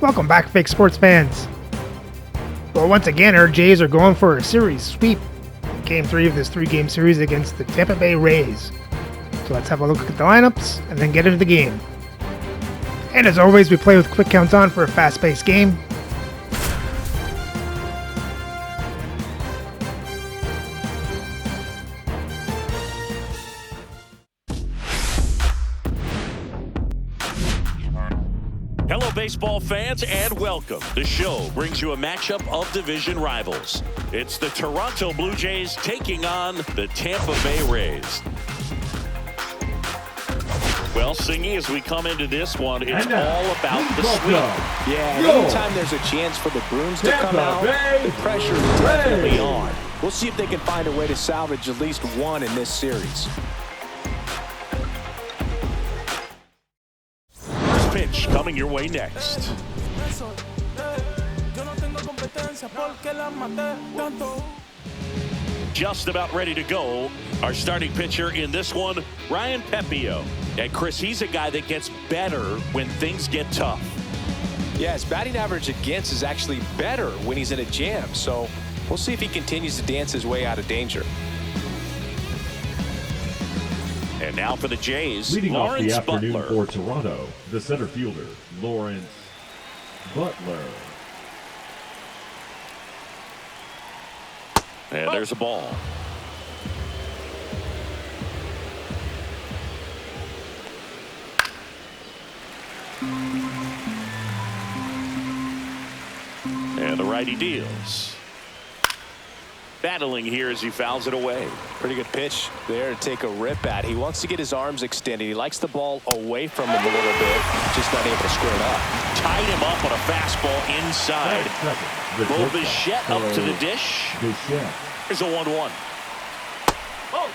Welcome back, fake sports fans. Well, once again, our Jays are going for a series sweep. Game 3 of this 3-game series against the Tampa Bay Rays. So let's have a look at the lineups and then get into the game. And as always, we play with quick counts on for a fast-paced game. Hello, baseball fans, and welcome. The show brings you a matchup of division rivals. It's the Toronto Blue Jays taking on the Tampa Bay Rays. Well, Singy, as we come into this one, it's all about the sweep. Yeah, anytime there's a chance for the Bruins to come out, the pressure is definitely on. We'll see if they can find a way to salvage at least one in this series. Pitch coming your way next. Just about ready to go. Our starting pitcher in this one, Ryan Pepio. And Chris, he's a guy that gets better when things get tough. Yeah, his batting average against is actually better when he's in a jam. So we'll see if he continues to dance his way out of danger. And now for the Jays, leading Lawrence off the afternoon Butler. for Toronto, the center fielder, Lawrence Butler. And there's a ball. And the righty deals. Battling here as he fouls it away. Pretty good pitch there to take a rip at. He wants to get his arms extended. He likes the ball away from him a little bit. Just not able to square it up. Tied him up on a fastball inside. Bo Bichette up to the dish. Here's a 1-1. Oh.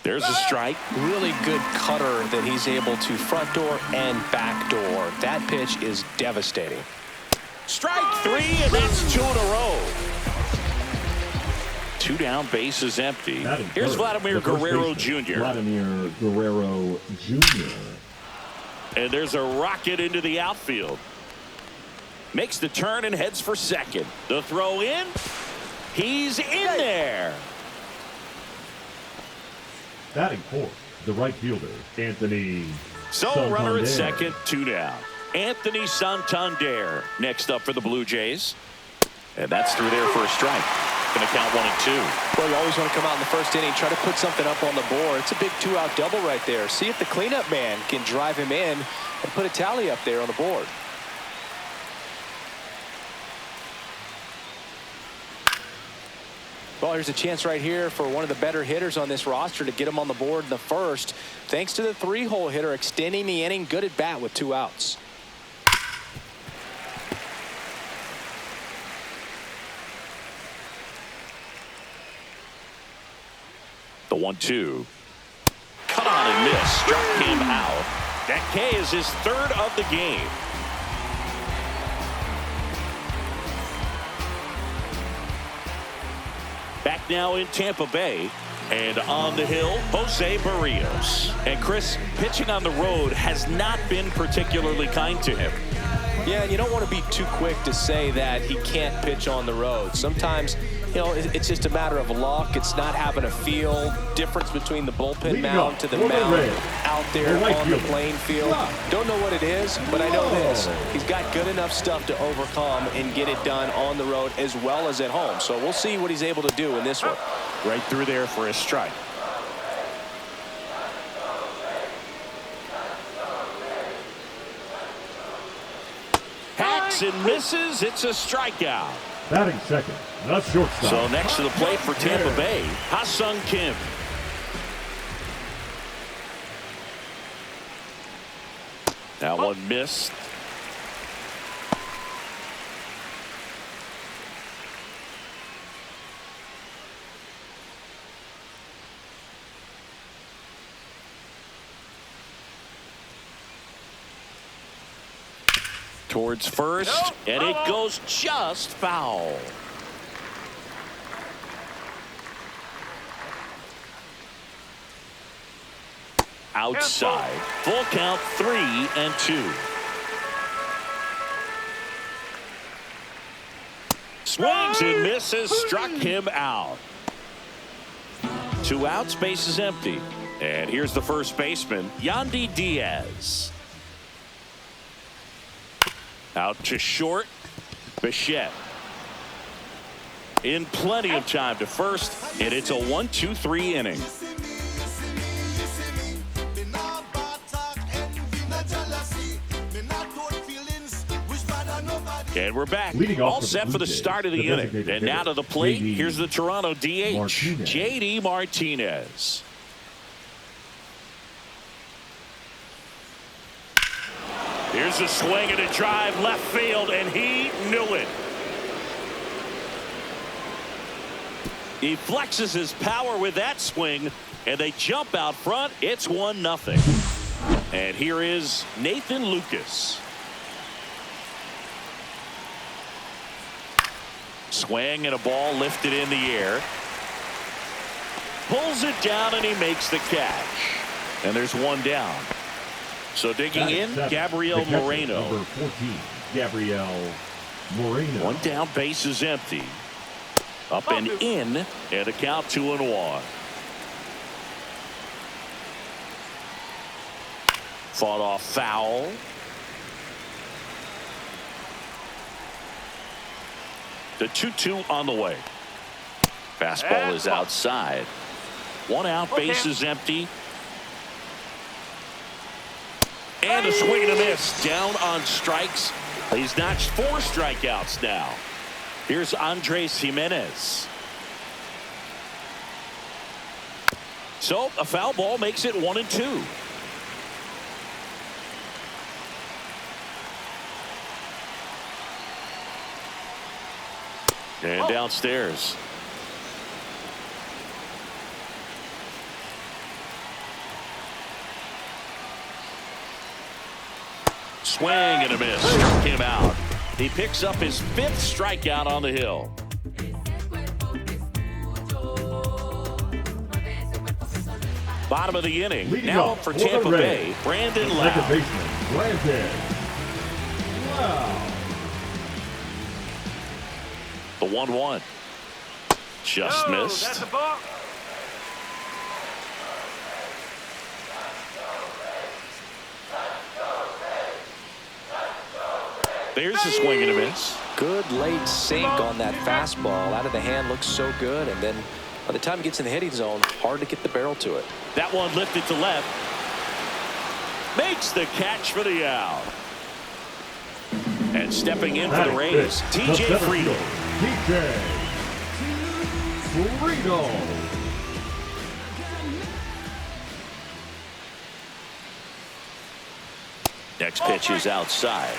There's a strike. Really good cutter that he's able to front door and back door. That pitch is devastating. Strike 3, and that's 2 in a row. 2 down, base is empty. Here's Vladimir Guerrero Jr. Vladimir Guerrero Jr. And there's a rocket into the outfield. Makes the turn and heads for second. The throw in. He's in there. Batting fourth, the right fielder, Anthony Santander. Runner at second, 2 down. Anthony Santander next up for the Blue Jays. And that's through there for a strike. Going to count 1 and 2. Well, you always want to come out in the first inning, try to put something up on the board. It's a big 2-out double right there. See if the cleanup man can drive him in and put a tally up there on the board. Well, there's a chance right here for one of the better hitters on this roster to get him on the board in the first. Thanks to the 3-hole hitter extending the inning. Good at bat with 2 outs. The 1-2. Cut on and miss. Struck him out. That K is his 3rd of the game. Back now in Tampa Bay, and on the hill, Jose Barrios. And Chris, pitching on the road has not been particularly kind to him. Yeah, and you don't want to be too quick to say that he can't pitch on the road. Sometimes, you know, it's just a matter of luck. It's not having a feel. Difference between the bullpen mound to the mound out there on the playing field. Don't know what it is, but I know this. He's got good enough stuff to overcome and get it done on the road as well as at home. So we'll see what he's able to do in this one. Right through there for a strike. Hacks and misses. It's a strikeout. Batting second, the shortstop. So next to the plate for Tampa Bay, Ha-Sung Kim. That one missed. towards first, and it goes just foul. Outside. Full count, 3-2. Swings and misses, struck him out. 2 outs, base is empty. And here's the first baseman, Yandy Diaz. Out to short, Bichette. In plenty of time to first, and it's a 1-2-3 inning. And we're back, all set for the start of the inning. And now to the plate, here's the Toronto DH, J.D. Martinez. Here's a swing and a drive left field, and he knew it. He flexes his power with that swing, and they jump out front. It's 1-0. And here is Nathan Lucas. Swing and a ball lifted in the air. Pulls it down and he makes the catch. And there's 1 down. So digging in, Gabriel Moreno. Number 14, Gabriel Moreno. 1 down, base is empty. Up and in, and a count 2-1. Fought off foul. The 2-2 on the way. Fastball is outside. 1 out, base is empty. And a swing and a miss. Down on strikes. He's notched 4 strikeouts now. Here's Andres Jimenez. So a foul ball makes it 1-2. And downstairs. Swing and a miss. Struck him out. He picks up his 5th strikeout on the hill. Bottom of the inning. Now up for Tampa Bay, Brandon Lowe. Second baseman, Brandon Lowe. The 1-1. Just missed. That's a ball. There's a swing and a miss. Good late sink on that fastball. Out of the hand, looks so good. And then by the time it gets in the hitting zone, hard to get the barrel to it. That one lifted to left. Makes the catch for the out. And stepping in for the Rays, TJ Friedl. TJ Friedl. Next pitch is outside.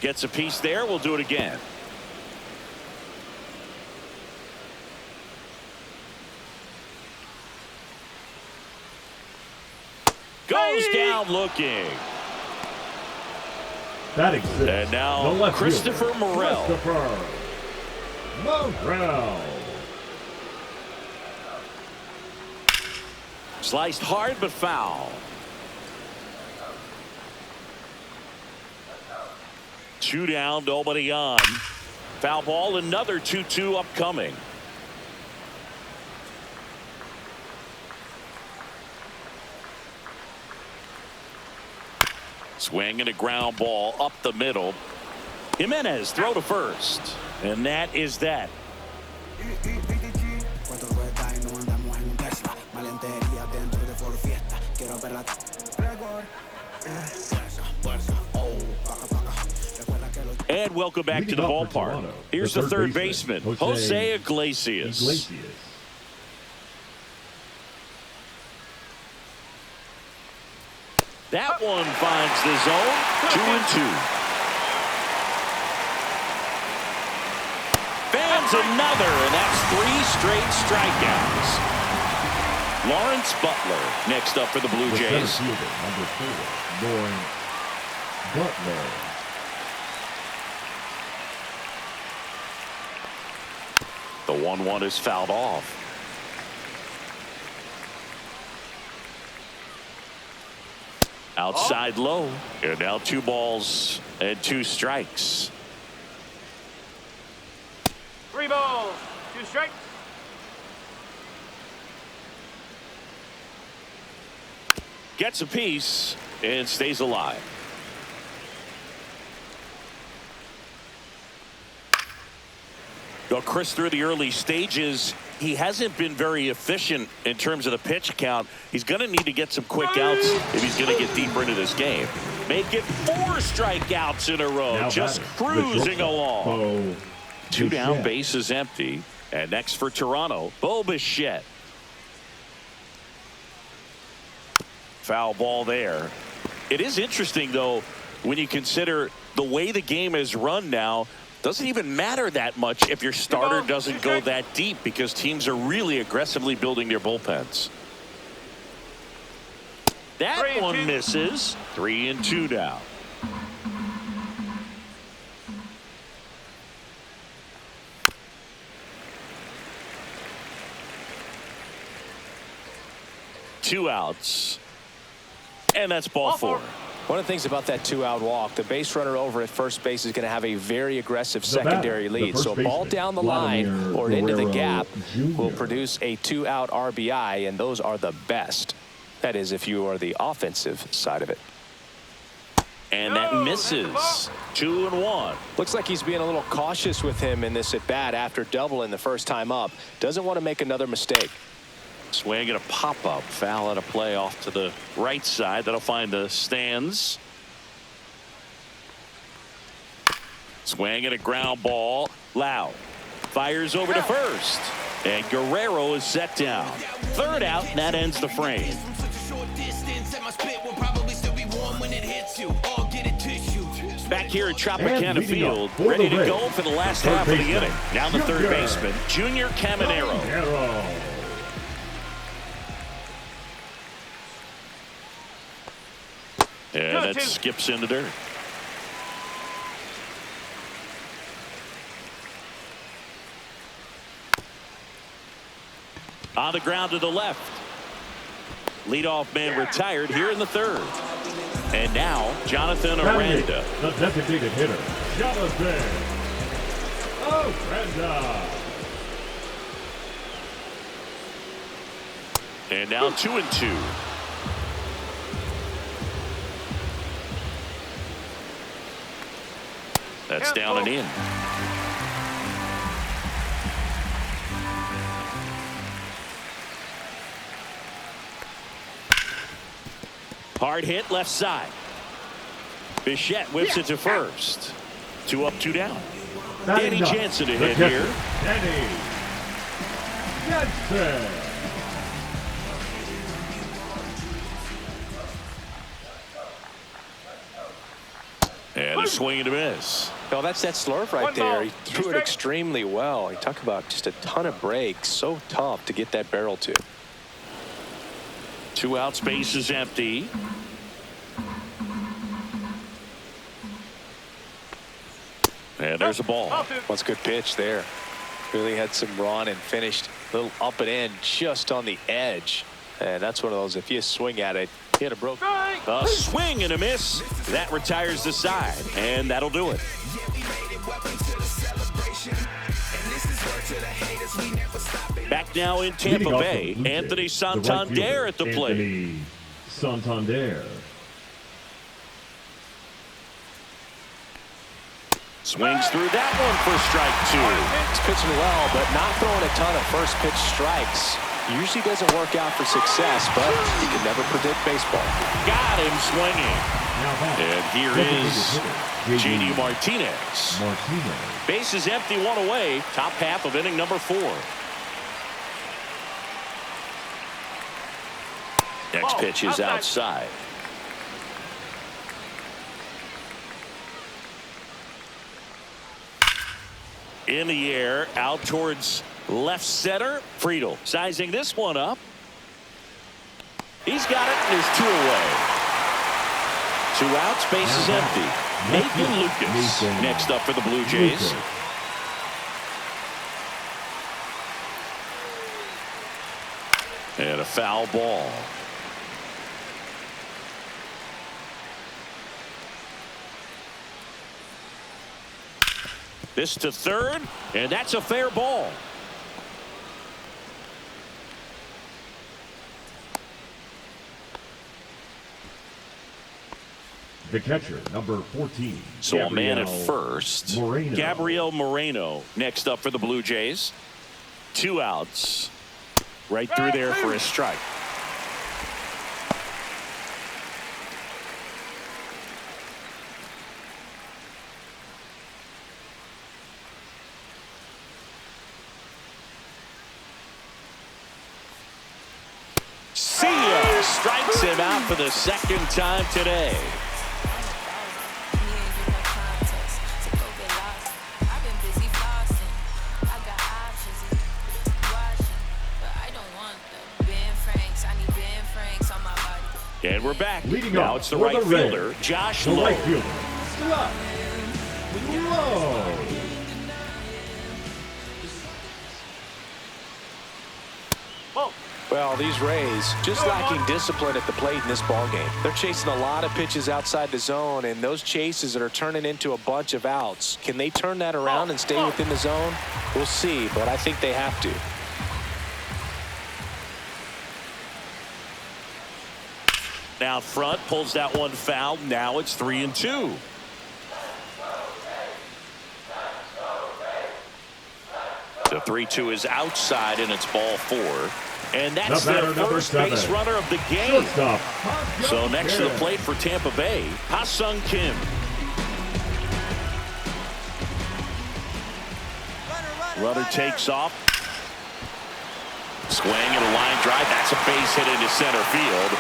Gets a piece there. We'll do it again. Goes down looking. That exists. And now Christopher Morel. Christopher Morel. Sliced hard but foul. 2 down, nobody on. Foul ball, another 2-2 upcoming. Swing and a ground ball up the middle. Jimenez throw to first. And that is that. And welcome back to the ballpark. Here's the third baseman, Jose Iglesias. That one finds the zone. 2-2. Fans another, and that's 3 straight strikeouts. Lawrence Butler next up for the Blue Jays. Center fielder, number 4, Lawrence Butler. The 1-1 is fouled off. Outside low. And now 2 balls and 2 strikes. 3 balls, 2 strikes. Gets a piece and stays alive. Well, Chris, through the early stages, he hasn't been very efficient in terms of the pitch count. He's going to need to get some quick outs if he's going to get deeper into this game. Make it 4 strikeouts in a row, Now just cruising along. 2 down, bases empty. And next for Toronto, Bo Bichette. Foul ball there. It is interesting, though, when you consider the way the game is run now. Doesn't even matter that much if your starter doesn't go that deep, because teams are really aggressively building their bullpens. That one misses. 3-2 now. Two outs. And that's ball 4. One of the things about that 2-out walk, the base runner over at first base is going to have a very aggressive secondary lead. So a ball down the line or into the gap will produce a 2-out RBI, and those are the best. That is, if you are the offensive side of it. And that misses. 2-1. Looks like he's being a little cautious with him in this at bat after doubling the first time up. Doesn't want to make another mistake. Swing and a pop-up. Foul at a play off to the right side. That'll find the stands. Swing and a ground ball. Lau fires over to first. And Guerrero is set down. 3rd out, and that ends the frame. Back here at Tropicana Field, ready to go for the last half of the inning. Down the 3rd baseman, Junior Caminero. And that skips into dirt. On the ground to the left. Leadoff man retired here in the 3rd. And now Jonathan Aranda. The designated hitter, Jonathan Aranda. And now 2-2. That's down and in. Hard hit left side. Bichette whips it to first. 2 up, 2 down. Danny Jansen to hit here. Danny Jansen. And a swing and a miss. Well, that's that slurve right there. He threw it extremely well. You talk about just a ton of breaks. So tough to get that barrel to. 2 outs, base is empty. And there's a ball. That's a good pitch there. Really had some run and finished a little up and in just on the edge. And that's one of those, if you swing at it, hit a broke. A swing and a miss. That retires the side. And that'll do it. Back now in Tampa Bay, Anthony Santander at the plate. Santander. Swings through that one for strike 2. He's pitching well, but not throwing a ton of first pitch strikes. Usually doesn't work out for success, but you can never predict baseball. Got him swinging. And here is J.D. Martinez. Base is empty, 1 away. Top half of inning number 4. Next pitch is outside. In the air, out towards left center. Friedel sizing this one up. He's got it, and there's 2 away. 2 outs, base is empty. Nathan Lucas next up for the Blue Jays. And a foul ball. This to third, and that's a fair ball. The catcher, number 14. So a man at first. Gabriel Moreno next up for the Blue Jays. 2 outs. Right through there for a strike. See ya! Strikes him out for the 2nd time today. And we're back. Leading now off it's the right fielder, Josh Lowe. Right fielder, Well, these Rays just lacking discipline at the plate in this ballgame. They're chasing a lot of pitches outside the zone, and those chases that are turning into a bunch of outs. Can they turn that around and stay within the zone? We'll see, but I think they have to. Out front, pulls that one foul. Now it's 3-2. The 3-2 is outside, and it's ball 4. And that's their first base runner of the game. So next to the plate for Tampa Bay, Ha-Sung Kim. Runner takes off. Swing and a line drive. That's a base hit into center field.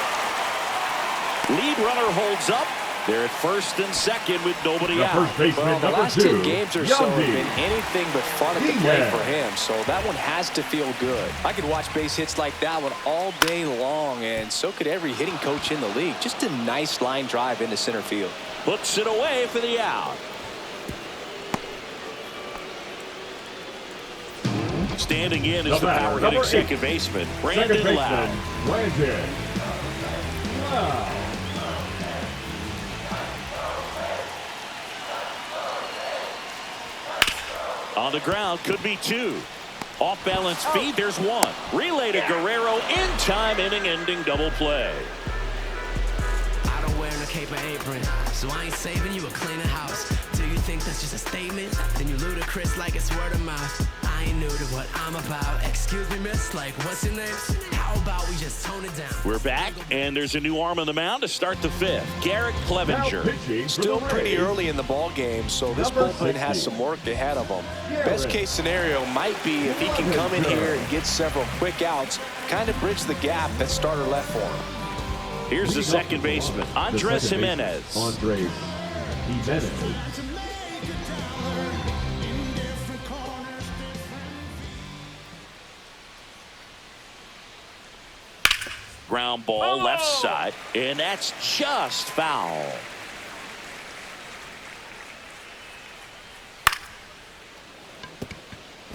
Lead runner holds up. They're at first and second with nobody out. Well, the last 10 games or so have been anything but fun at the plate for him, so that one has to feel good. I could watch base hits like that one all day long, and so could every hitting coach in the league. Just a nice line drive into center field. Puts it away for the out. Standing in is the power hitting second baseman, Brandon Lowe. On the ground, could be 2. Off balance feed, there's 1. Relay to Guerrero in time, inning-ending double play. I don't wear no cape or apron, so I ain't saving you a cleaner house. Do you think that's just a statement? Then you ludicrous like it's word of mouth. I ain't new to what I'm about. Excuse me, miss, like what's your name? How about we just tone it down? We're back, and there's a new arm on the mound to start the 5th. Garrett Clevenger. Still pretty early in the ball game, so this bullpen has some work ahead of them. Best case scenario might be if he can come in here and get several quick outs, kind of bridge the gap that starter left for him. Here's the second baseman, Andres Jimenez. Ground ball left side, and that's just foul.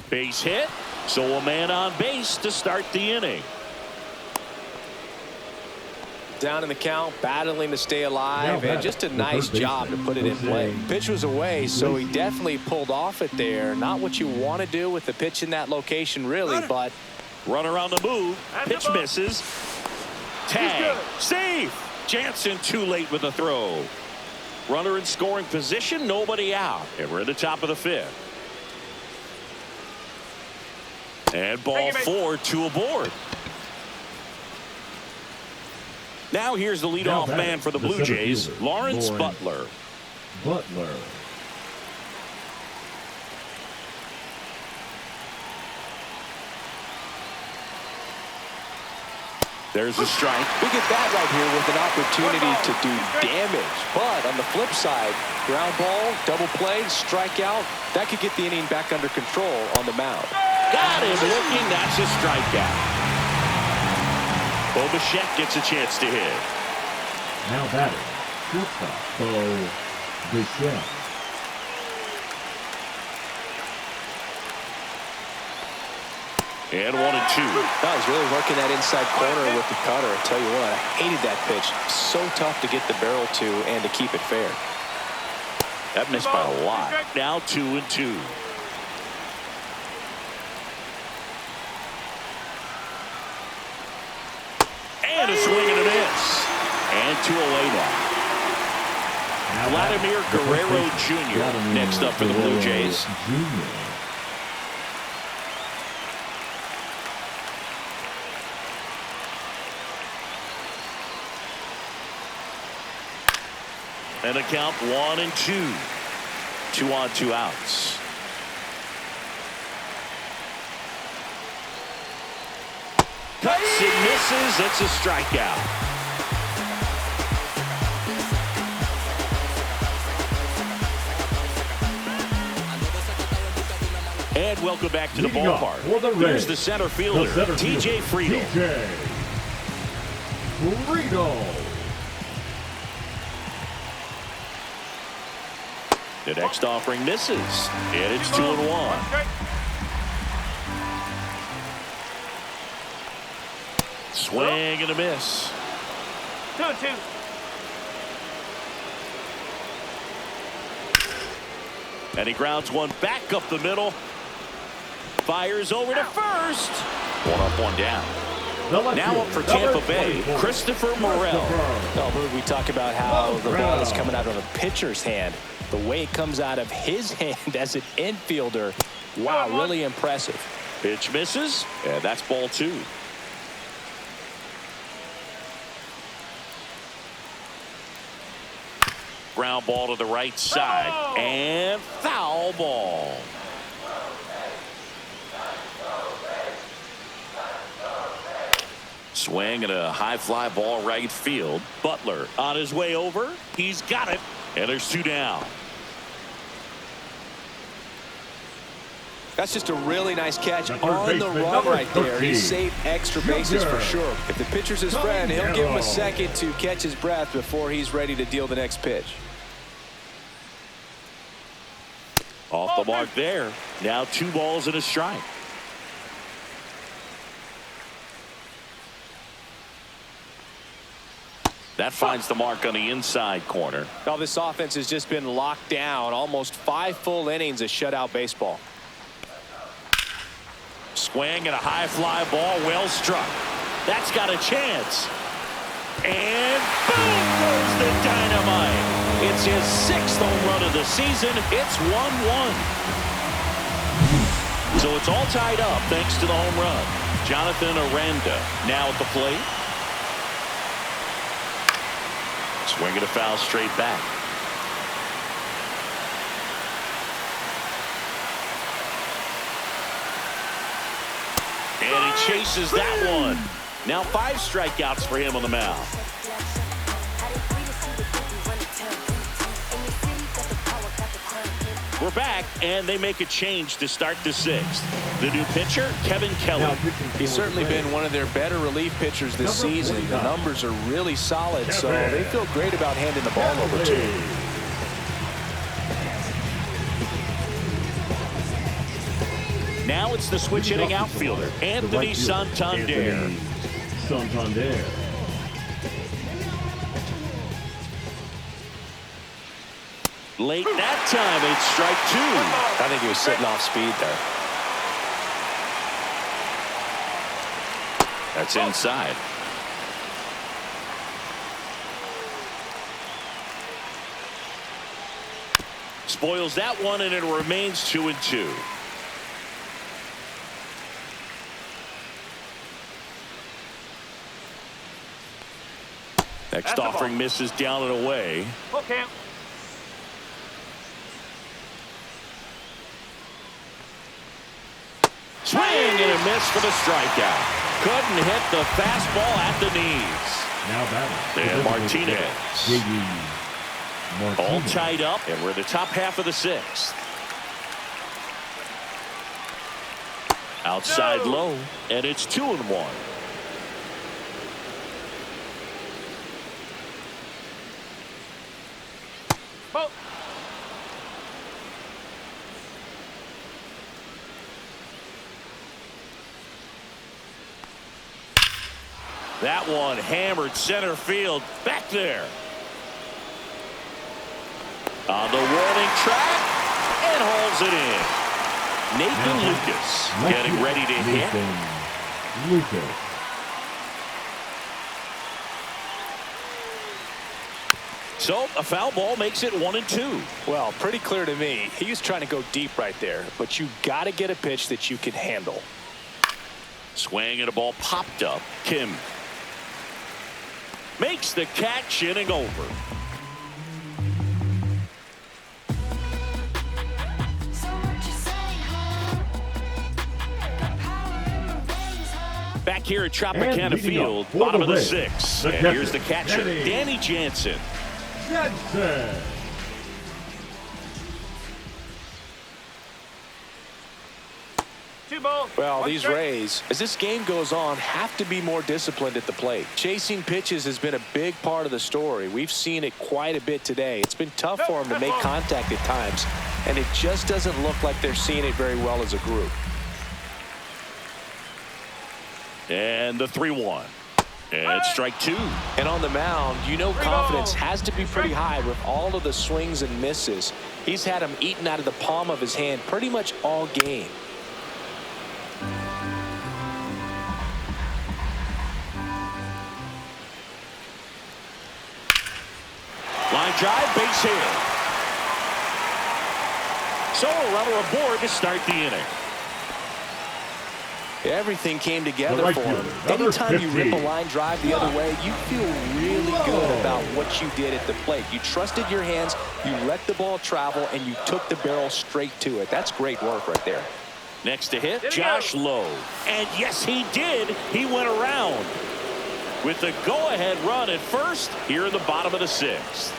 Base hit, so a man on base to start the inning. Down in the count, battling to stay alive, and just a nice job to put it in play. Pitch was away, so he definitely pulled off it there. Not what you want to do with the pitch in that location, really, but... Runner on the move, pitch misses. Tag, safe. Jansen too late with the throw. Runner in scoring position, nobody out. And we're at the top of the 5th. And ball 4, 2 aboard. Now here's the leadoff man for the Blue Jays, Lawrence Butler. There's a strike. We get that right here with an opportunity to do damage. But on the flip side, ground ball, double play, strikeout, that could get the inning back under control on the mound. Got him looking. That's a strikeout. Bichette gets a chance to hit. Now batting, shortstop, Bichette. And 1-2. I was really working that inside corner with the cutter. I tell you what, I hated that pitch. So tough to get the barrel to and to keep it fair. That missed by a lot. Now 2-2. And a swing and a miss. And 2 away now. Vladimir Guerrero Jr. next up for the Blue Jays. And a count 1-2. 2 on, 2 outs. Cuts and misses. It's a strikeout. And welcome back to the ballpark. Here's the center fielder, TJ Friedl. The next offering misses, and it's 2-1. Swing and a miss. 2-2. And he grounds one back up the middle. Fires over to first. 1 up, 1 down. Now up for Tampa Bay, Christopher Morel. Albert, we talk about how the ball is coming out of a pitcher's hand. The way it comes out of his hand as an infielder, wow, really impressive. Pitch misses, and that's ball 2. Ground ball to the right side, and foul ball. Swing and a high fly ball right field. Butler on his way over. He's got it. And there's 2 down. That's just a really nice catch on the run right there. He saved extra bases for sure. If the pitcher's his friend, he'll give him a second to catch his breath before he's ready to deal the next pitch. Off the mark there. Now 2 balls and a strike. That finds the mark on the inside corner. Now this offense has just been locked down. Almost 5 full innings of shutout baseball. Swing and a high fly ball, well struck. That's got a chance. And boom goes the dynamite. It's his 6th home run of the season. It's 1-1. So it's all tied up thanks to the home run. Jonathan Aranda now at the plate. Swinging a foul straight back. And he chases that one. Now 5 strikeouts for him on the mound. We're back, and they make a change to start the 6th. The new pitcher, Kevin Kelly. He's certainly been one of their better relief pitchers this season. The numbers are really solid, so they feel great about handing the ball over to him. Now it's the switch hitting outfielder, Anthony Santander. Late that time, it's strike 2. I think he was sitting off speed there. That's inside. Spoils that one, and it remains 2-2. Next offering misses down and away. Okay. Swing and a miss for the strikeout. Couldn't hit the fastball at the knees. Now batting. And Martinez. All tied up, and we're in the top half of the sixth. Outside low, and it's 2-1. Ball. That one hammered center field back there. On the warning track and hauls it in. Nathan Lucas getting ready to hit. Lucas. So a foul ball makes it 1-2. Well, pretty clear to me. He was trying to go deep right there, but you got to get a pitch that you can handle. Swing and a ball popped up. Kim makes the catch, inning over. Back here at Tropicana Field, bottom of the sixth. And here's the catcher, Danny Jansen. Well, these Rays, as this game goes on, have to be more disciplined at the plate. Chasing pitches has been a big part of the story. We've seen it quite a bit today. It's been tough for them to make contact at times, and it just doesn't look like they're seeing it very well as a group. And the 3-1. And strike two. And on the mound, you know confidence has to be pretty high with all of the swings and misses. He's had them eaten out of the palm of his hand pretty much all game. Line drive, base hit. So a runner aboard to start the inning. Everything came together for him. Anytime you rip a line drive the other way, you feel really good about what you did at the plate. You trusted your hands, you let the ball travel, and you took the barrel straight to it. That's great work right there. Next to hit, Josh Lowe. And yes, he did. He went around with the go-ahead run at first here in the bottom of the sixth.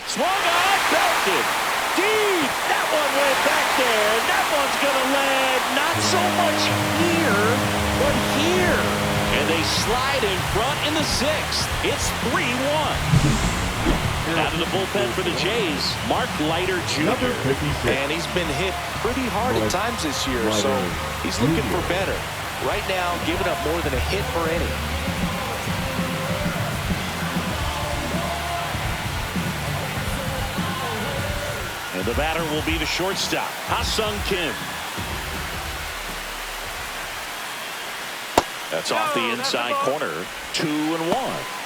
Swung on, belted. Deep. That one went back there. That one's going to land not so much here, but here. And they slide in front in the sixth. It's 3-1. Out of the bullpen for the Jays, Mark Leiter Jr. And he's been hit pretty hard at times this year, so he's looking for better. Right now, giving up more than a hit per inning. And the batter will be the shortstop, Ha-Sung Kim. That's off the inside corner. 2-1.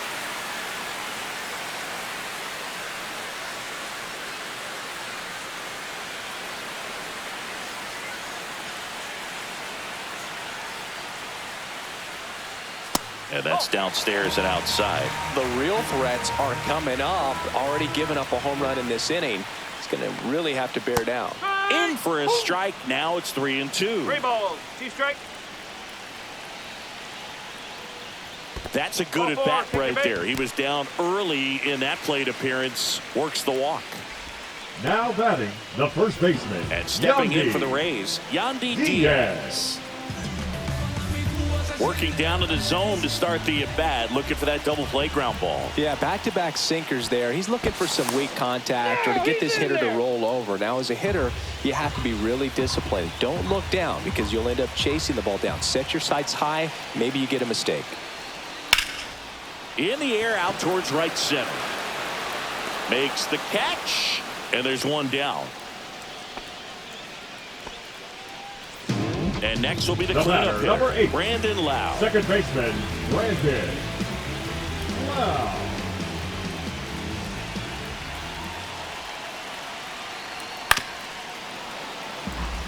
And that's downstairs and outside. The real threats are coming up. Already given up a home run in this inning. He's going to really have to bear down. In for a strike. Now it's 3-2. 3 balls, 2 strikes. That's a good at bat right there. He was down early in that plate appearance. Works the walk. Now batting, the first baseman. And stepping in for the Rays, Yandy Diaz. Working down to the zone to start the at-bat, looking for that double play ground ball. Yeah, back-to-back sinkers there. He's looking for some weak contact or to get this hitter to roll over. Now, as a hitter, you have to be really disciplined. Don't look down because you'll end up chasing the ball down. Set your sights high. Maybe you get a mistake. In the air, out towards right center. Makes the catch, and there's one down. And next will be the cleanup number 8, Brandon Lau. Second baseman, Brandon Lau.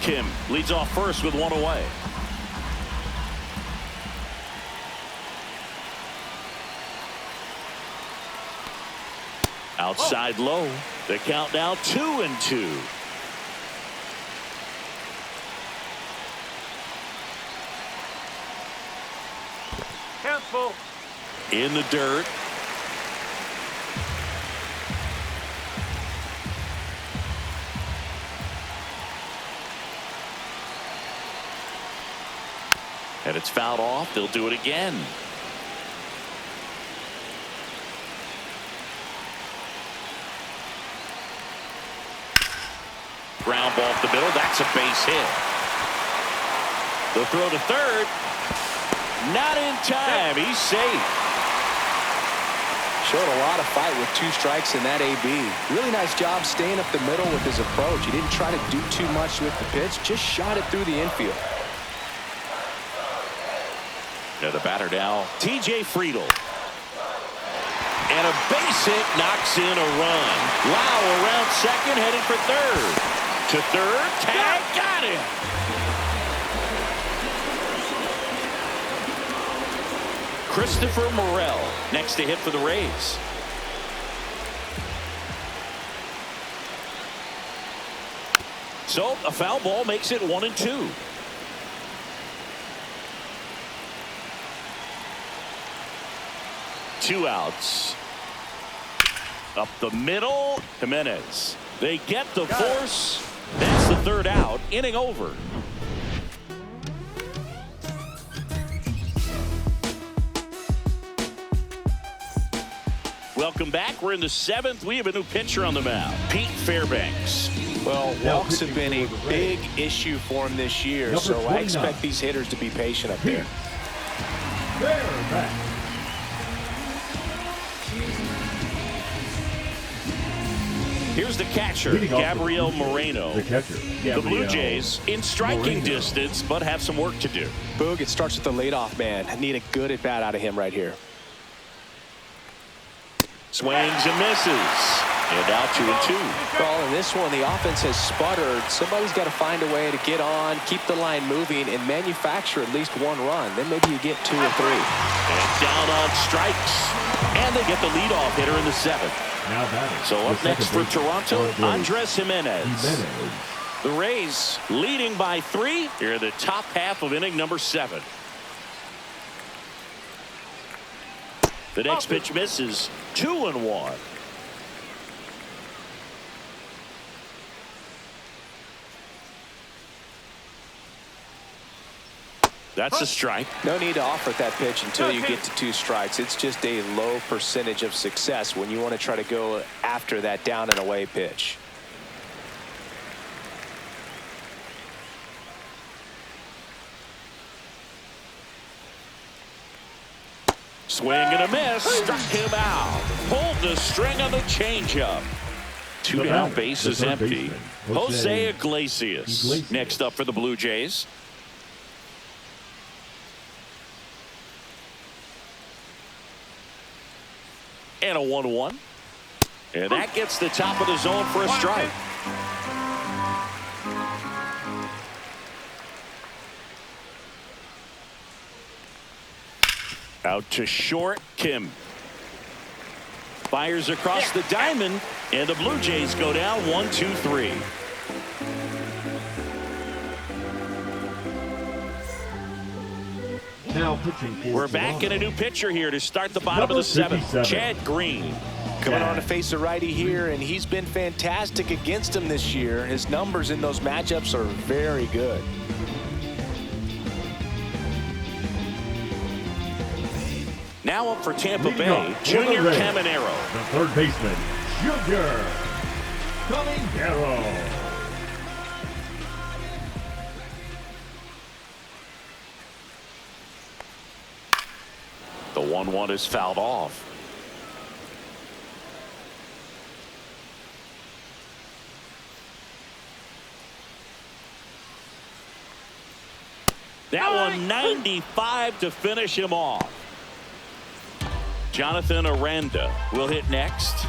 Kim leads off first with one away. Outside low. The count now 2-2. Count's full. In the dirt. And it's fouled off. They'll do it again. Ground ball off the middle. That's a base hit. The throw to third. Not in time. He's safe. Showed a lot of fight with 2 strikes in that AB. Really nice job staying up the middle with his approach. He didn't try to do too much with the pitch. Just shot it through the infield. Now the batter now, TJ Friedl. And a base hit knocks in a run. Lau around second, heading for third. To third, tag, got him. Christopher Morel next to hit for the Rays. So a foul ball makes it 1-2. Two outs. Up the middle, Jimenez. They get the force. That's the third out. Inning over. Welcome back. We're in the 7th. We have a new pitcher on the mound, Pete Fairbanks. Well, walks have been a big issue for him this year, so I expect these hitters to be patient up there. Fairbanks. Here's the catcher, Gabriel Moreno. The catcher, The Blue Jays in striking distance, but have some work to do. Boog, it starts with the leadoff man. I need a good at-bat out of him right here. Swings and misses. And out 2-2. Well, in this one, the offense has sputtered. Somebody's got to find a way to get on, keep the line moving, and manufacture at least 1 run. Then maybe you get 2 or 3. And down on strikes. And they get the leadoff hitter in the 7th. Now batting. So up next for Toronto, Andres Jimenez. The Rays leading by 3 here in the top half of inning number 7. The next pitch misses. 2-1. That's a strike. No need to offer that pitch until you get to 2 strikes. It's just a low percentage of success when you want to try to go after that down and away pitch. Swing and a miss. Struck him out. Pulled the string on the changeup. 2 down, base is empty. Jose Iglesias next up for the Blue Jays. And a 1-1. And that gets the top of the zone for a strike. Out to short, Kim. Fires across the diamond, and the Blue Jays go down 1-2-3. Now pitching for We're back in a new pitcher here to start the bottom of the 7th. Chad Green. Coming on to face a righty here, and he's been fantastic against him this year. His numbers in those matchups are very good. Now up for Tampa Bay, Junior Caminero. The third baseman, Junior Caminero. The 1-1 is fouled off. That one 95 to finish him off. Jonathan Aranda will hit next.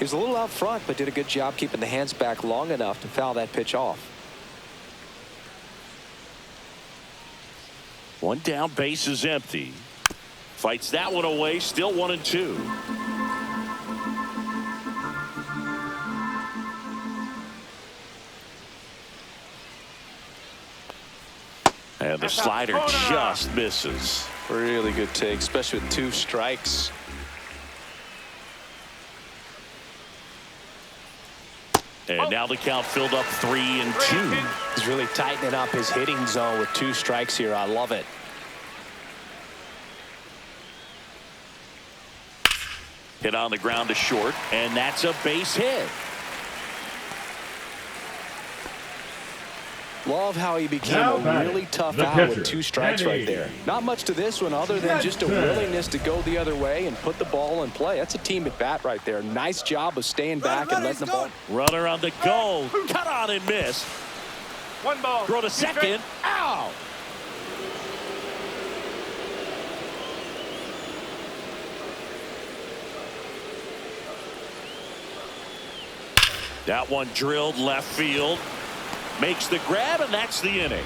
He was a little out front, but did a good job keeping the hands back long enough to foul that pitch off. One down, base is empty. Fights that one away, still 1-2. And the slider just misses. Really good take, especially with 2 strikes. And now the count filled up 3-2. He's really tightening up his hitting zone with 2 strikes here. I love it. Hit on the ground to short, and that's a base hit. Love how he became a really tough out with 2 strikes right there. Not much to this one other than just a willingness to go the other way and put the ball in play. That's a team at bat right there. Nice job of staying back and letting the ball. Runner on the go. Cut on and miss. 1 ball. Throw to second. Ow! That one drilled left field. Makes the grab, and that's the inning.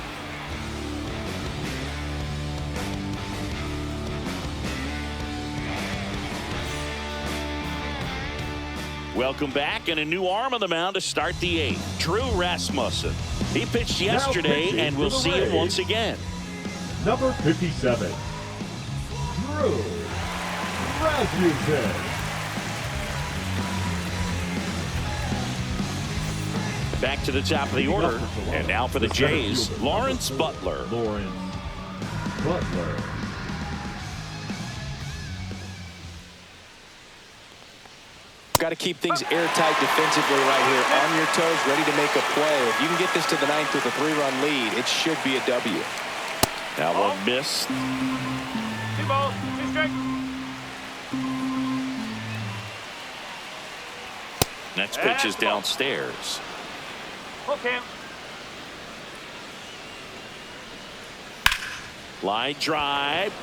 Welcome back, and a new arm on the mound to start the 8th. Drew Rasmussen. He pitched yesterday, and we'll see him once again. Number 57, Drew Rasmussen. Back to the top of the order, and now for the Jays, Lawrence Butler. Got to keep things airtight defensively right here. On your toes, ready to make a play. If you can get this to the 9th with a 3-run lead, it should be a W. That one missed. 2 balls, 2 strikes. Next pitch is downstairs. Okay. Line drive,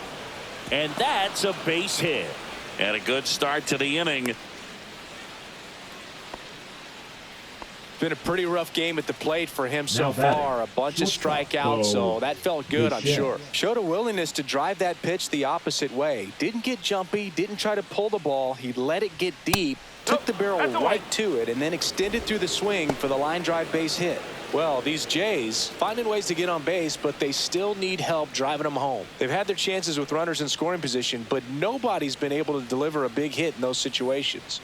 and that's a base hit. And a good start to the inning. Been a pretty rough game at the plate for him so far. A bunch of strikeouts, so that felt good, I'm sure. Showed a willingness to drive that pitch the opposite way. Didn't get jumpy, didn't try to pull the ball. He let it get deep, took the barrel right to it, and then extended through the swing for the line drive base hit. Well, these Jays finding ways to get on base, but they still need help driving them home. They've had their chances with runners in scoring position, but nobody's been able to deliver a big hit in those situations.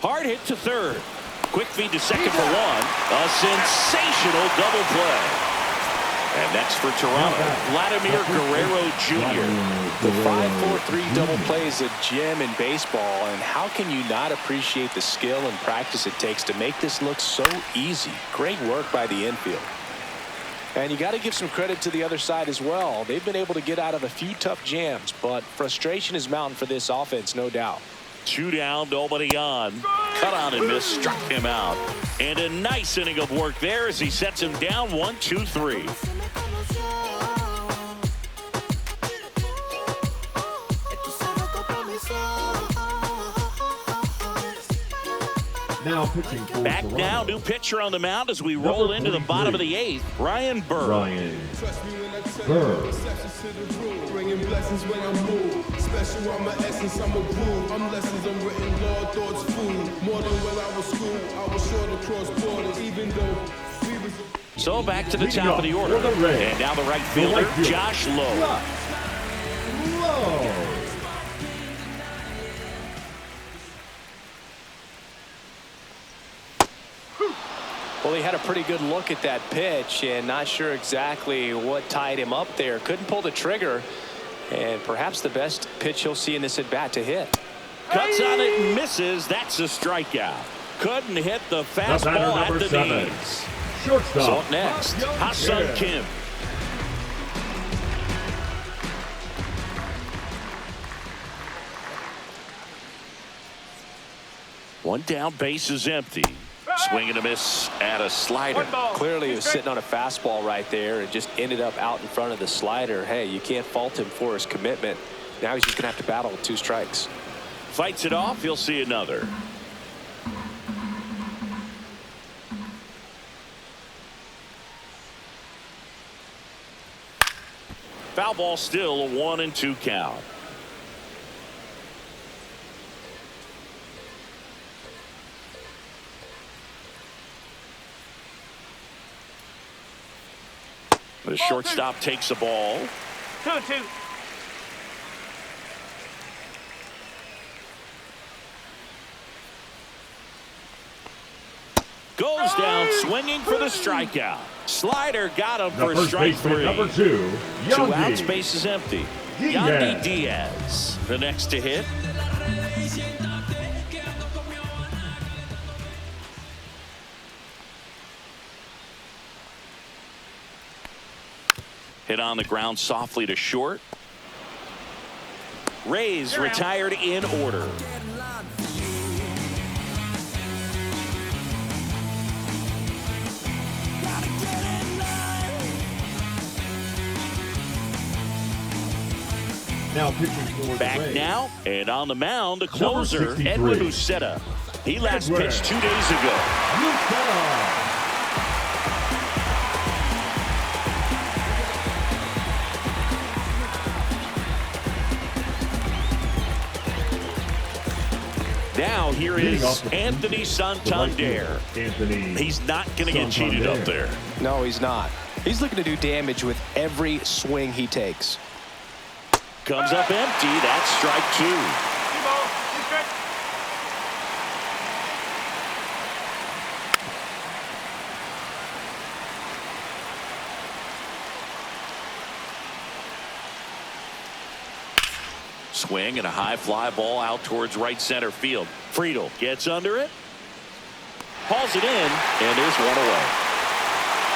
Hard hit to third. Quick feed to second for 1. A sensational double play. And next for Toronto, Vladimir Guerrero Jr. The 5-4-3 double play is a gem in baseball, and how can you not appreciate the skill and practice it takes to make this look so easy? Great work by the infield. And you got to give some credit to the other side as well. They've been able to get out of a few tough jams, but frustration is mounting for this offense, no doubt. 2 down, nobody on. Cut on and miss, struck him out. And a nice inning of work there as he sets him down 1-2-3. Now pitching for Back Toronto. now, new pitcher on the mound as we roll into the bottom of the 8th. Ryan Burr. Bringing blessings when I move. Special, I'm an essence, I'm a groove. I'm lessons, I'm written law, thoughts, food. More than when I was school, I was sure to cross borders, even though we was. So back to the top of the order. And now the right fielder, Josh Lowe. Well, he had a pretty good look at that pitch and not sure exactly what tied him up there. Couldn't pull the trigger, and perhaps the best pitch he'll see in this at bat to hit. Cuts on it and misses. That's a strikeout. Couldn't hit the fastball at the knees. Shortstop. So up next, Ha-Seong Kim. One down, base is empty. Swing and a miss at a slider. Clearly he was sitting on a fastball right there and just ended up out in front of the slider. Hey, you can't fault him for his commitment. Now he's just going to have to battle with 2 strikes. Fights it off. He'll see another. Foul ball, still a 1-2 count. The shortstop takes the ball. 2-2. Goes down swinging for the strikeout. Slider got him for strike 3. Number 2, 2 outs, base is empty. Yandy Diaz, the next to hit. Hit on the ground softly to short. Rays retired in order. Now pitching for back the Rays. Now, and on the mound, the closer, Edwin Uceta. He last pitched 2 days ago. Now here is Anthony Santander. He's not going to get cheated up there. No, he's not. He's looking to do damage with every swing he takes. Comes up empty. That's strike 2. 2 balls, 2 strikes. Swing and a high fly ball out towards right center field. Friedel gets under it. Hauls it in, and there's one away.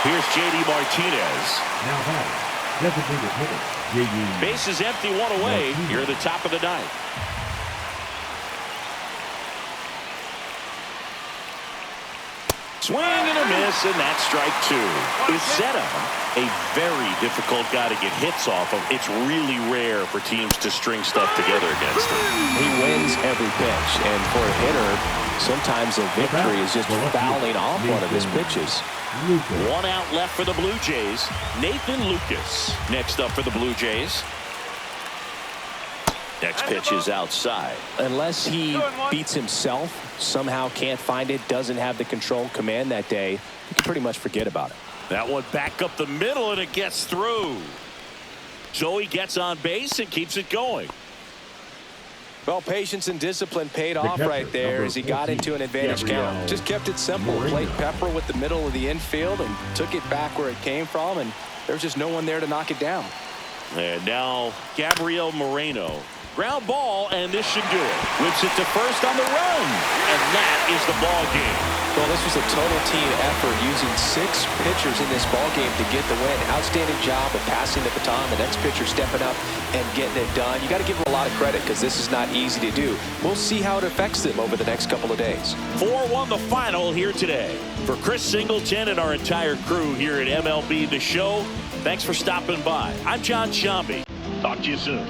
Here's J.D. Martinez. Now batting, designated hitter, J.D. Base is empty, 1 away. Martinez. Here at the top of the 9th. Swing and a miss, and that's strike 2. Uceta, a very difficult guy to get hits off of. It's really rare for teams to string stuff together against him. He wins every pitch, and for a hitter, sometimes a victory is just fouling off one of his pitches. 1 out left for the Blue Jays. Nathan Lucas next up for the Blue Jays. Next pitch is outside. Unless he beats himself, somehow can't find it, doesn't have the control command that day, you can pretty much forget about it. That one back up the middle, and it gets through. So he gets on base and keeps it going. Well, patience and discipline paid off right there as he got into an advantage count. Just kept it simple. Played Pepper with the middle of the infield and took it back where it came from, and there was just no one there to knock it down. And now Gabriel Moreno. Ground ball, and this should do it. Whips it to first on the run, and that is the ball game. Well, this was a total team effort using 6 pitchers in this ball game to get the win. Outstanding job of passing the baton. The next pitcher stepping up and getting it done. You got to give them a lot of credit because this is not easy to do. We'll see how it affects them over the next couple of days. 4-1 the final here today. For Chris Singleton and our entire crew here at MLB The Show, thanks for stopping by. I'm John Shambi. Talk to you soon.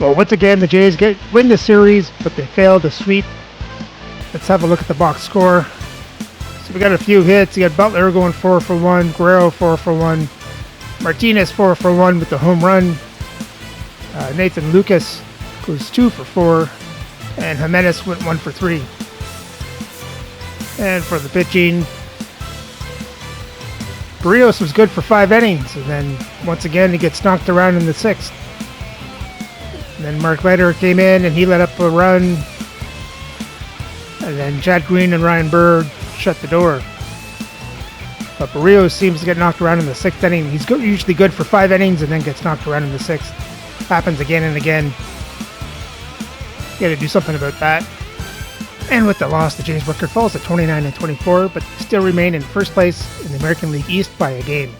Well, once again, the Jays win the series, but they fail to sweep. Let's have a look at the box score. So we got a few hits. You got Butler going 4 for 1, Guerrero 4 for 1, Martinez 4 for 1 with the home run. Nathan Lucas goes 2 for 4, and Jimenez went 1 for 3. And for the pitching, Barrios was good for 5 innings, and then once again he gets knocked around in the 6th. And then Mark Leiter came in and he let up a run. And then Chad Green and Ryan Bird shut the door. But Barrios seems to get knocked around in the 6th inning. He's usually good for 5 innings and then gets knocked around in the 6th. Happens again and again. You got to do something about that. And with the loss, the Jays record falls to 29-24, but still remain in first place in the American League East by a game.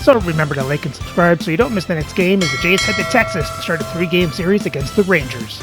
So remember to like and subscribe so you don't miss the next game as the Jays head to Texas to start a 3-game series against the Rangers.